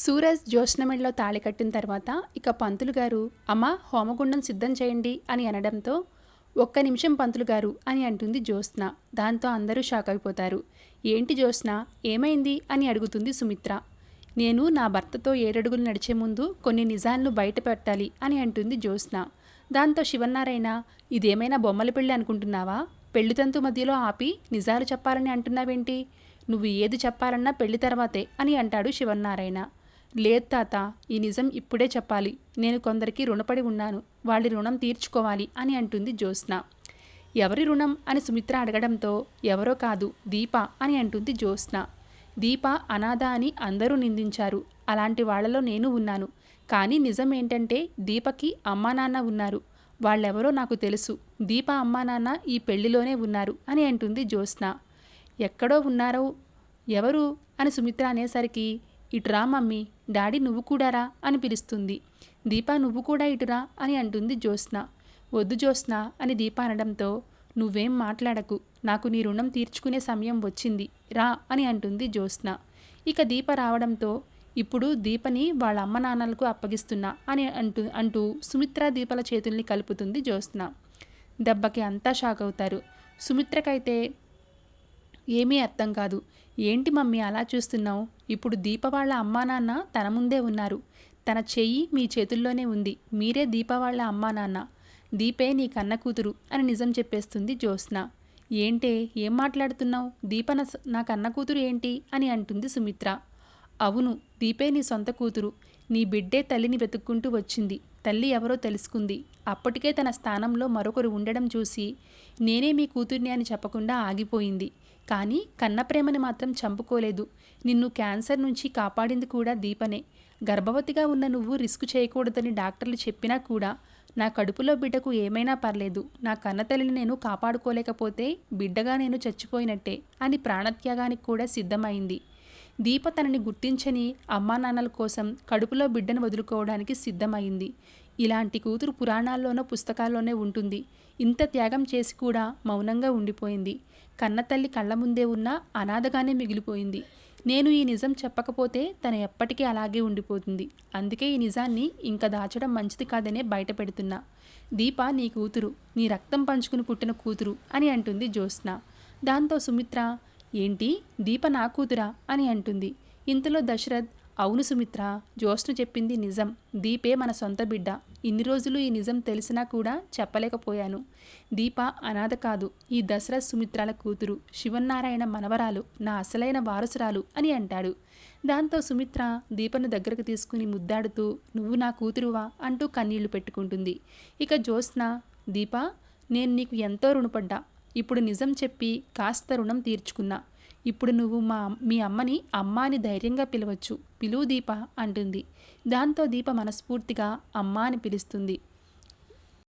సూరజ్ జ్యోత్స్నమెడలో తాళి కట్టిన తర్వాత ఇక పంతులు గారు అమ్మ హోమగుండం సిద్ధం చేయండి అని అనడంతో ఒక్క నిమిషం పంతులు గారు అని అంటుంది జ్యోత్స్న. దాంతో అందరూ షాక్ అయిపోతారు. ఏంటి జ్యోత్స్న, ఏమైంది అని అడుగుతుంది సుమిత్ర. నేను నా భర్తతో 7 అడుగులు నడిచే ముందు కొన్ని నిజాలను బయట పెట్టాలి అని అంటుంది జ్యోత్స్న. దాంతో శివన్నారాయణ, ఇదేమైనా బొమ్మల పెళ్ళి అనుకుంటున్నావా? పెళ్లితంతు మధ్యలో ఆపి నిజాలు చెప్పాలని అంటున్నావేంటి? నువ్వు ఏది చెప్పాలన్నా పెళ్లి తర్వాతే అని అంటాడు శివన్నారాయణ. లేదు తాత, ఈ నిజం ఇప్పుడే చెప్పాలి. నేను కొందరికి రుణపడి ఉన్నాను, వాళ్ళ రుణం తీర్చుకోవాలి అని అంటుంది జ్యోత్స్న. ఎవరి రుణం అని సుమిత్ర అడగడంతో ఎవరో కాదు దీప అని అంటుంది జ్యోత్స్న. దీప అనాథ అని అందరూ నిందించారు. అలాంటి వాళ్లలో నేను ఉన్నాను. కానీ నిజం ఏంటంటే దీపకి అమ్మా నాన్న ఉన్నారు. వాళ్ళెవరో నాకు తెలుసు. దీప అమ్మా నాన్న ఈ పెళ్లిలోనే ఉన్నారు అని అంటుంది జ్యోత్స్న. ఎక్కడో ఉన్నారో ఎవరు అని సుమిత్ర అనేసరికి ఇటురా మమ్మీ, డాడీ నువ్వు కూడారా అని పిలుస్తుంది. దీప నువ్వు కూడా ఇటురా అని అంటుంది జ్యోత్స్న. వద్దు జ్యోత్స్న అని దీప అనడంతో నువ్వేం మాట్లాడకు, నాకు నీ రుణం తీర్చుకునే సమయం వచ్చింది, రా అని అంటుంది జ్యోత్స్న. ఇక దీప రావడంతో ఇప్పుడు దీపని వాళ్ళ అమ్మ నాన్నలకు అప్పగిస్తున్నా అని అంటూ సుమిత్ర దీపల చేతుల్ని కలుపుతుంది జ్యోత్స్న. దెబ్బకి అంతా షాక్ అవుతారు. సుమిత్రకైతే ఏమీ అర్థం కాదు. ఏంటి మమ్మీ అలా చూస్తున్నావు? ఇప్పుడు దీప వాళ్ళ అమ్మా నాన్న తన ముందే ఉన్నారు. తన చెయ్యి మీ చేతుల్లోనే ఉంది. మీరే దీప వాళ్ళ అమ్మా నాన్న. దీపే నీ కన్న కూతురు అని నిజం చెప్పేస్తుంది జ్యోత్స్న. ఏంటే, ఏం మాట్లాడుతున్నావు? దీప నా కన్న కూతురు ఏంటి అని అంటుంది సుమిత్ర. అవును, దీపే నీ సొంత కూతురు. నీ బిడ్డే తల్లిని వెతుక్కుంటూ వచ్చింది. తల్లి ఎవరో తెలుసుకుంది. అప్పటికే తన స్థానంలో మరొకరు ఉండడం చూసి నేనే మీ కూతుర్ని అని చెప్పకుండా ఆగిపోయింది. కానీ కన్నప్రేమని మాత్రం చంపుకోలేదు. నిన్ను క్యాన్సర్ నుంచి కాపాడింది కూడా దీపనే. గర్భవతిగా ఉన్న నువ్వు రిస్క్ చేయకూడదని డాక్టర్లు చెప్పినా కూడా నా కడుపులో బిడ్డకు ఏమైనా పర్లేదు, నా కన్నతల్లిని నేను కాపాడుకోలేకపోతే బిడ్డగా నేను చచ్చిపోయినట్టే అని ప్రాణత్యాగానికి కూడా సిద్ధమైంది. దీప తనని గుర్తించని అమ్మా నాన్నల కోసం కడుపులో బిడ్డను వదులుకోవడానికి సిద్ధమైంది. ఇలాంటి కూతురు పురాణాల్లోనో పుస్తకాల్లోనే ఉంటుంది. ఇంత త్యాగం చేసి కూడా మౌనంగా ఉండిపోయింది. కన్నతల్లి కళ్ళ ముందే ఉన్న అనాథగానే మిగిలిపోయింది. నేను ఈ నిజం చెప్పకపోతే తను ఎప్పటికీ అలాగే ఉండిపోతుంది. అందుకే ఈ నిజాన్ని ఇంకా దాచడం మంచిది కాదనే బయట పెడుతున్నా. దీప నీ కూతురు, నీ రక్తం పంచుకుని పుట్టిన కూతురు అని అంటుంది జ్యోత్స్న. దాంతో సుమిత్ర, ఏంటి దీప నా కూతురా అని అంటుంది. ఇంతలో దశరథ్, అవును సుమిత్ర, జ్యోత్స్న చెప్పింది నిజం. దీపే మన సొంత బిడ్డ. ఇన్ని రోజులు ఈ నిజం తెలిసినా కూడా చెప్పలేకపోయాను. దీప అనాథ కాదు, ఈ దశరథ్ సుమిత్రాల కూతురు, శివన్నారాయణ మనవరాలు, నా అసలైన వారసురాలు అని అంటాడు. దాంతో సుమిత్ర దీపను దగ్గరకు తీసుకుని ముద్దాడుతూ నువ్వు నా కూతురువా అంటూ కన్నీళ్లు పెట్టుకుంటుంది. ఇక జ్యోత్స్న, దీప నేను నీకు ఎంతో రుణపడ్డా. ఇప్పుడు నిజం చెప్పి కాస్త రుణం తీర్చుకున్నా. ఇప్పుడు నువ్వు మీ అమ్మని అమ్మ అని ధైర్యంగా పిలవచ్చు. పిలువు దీప అంటుంది. దాంతో దీప మనస్ఫూర్తిగా అమ్మ అని పిలుస్తుంది.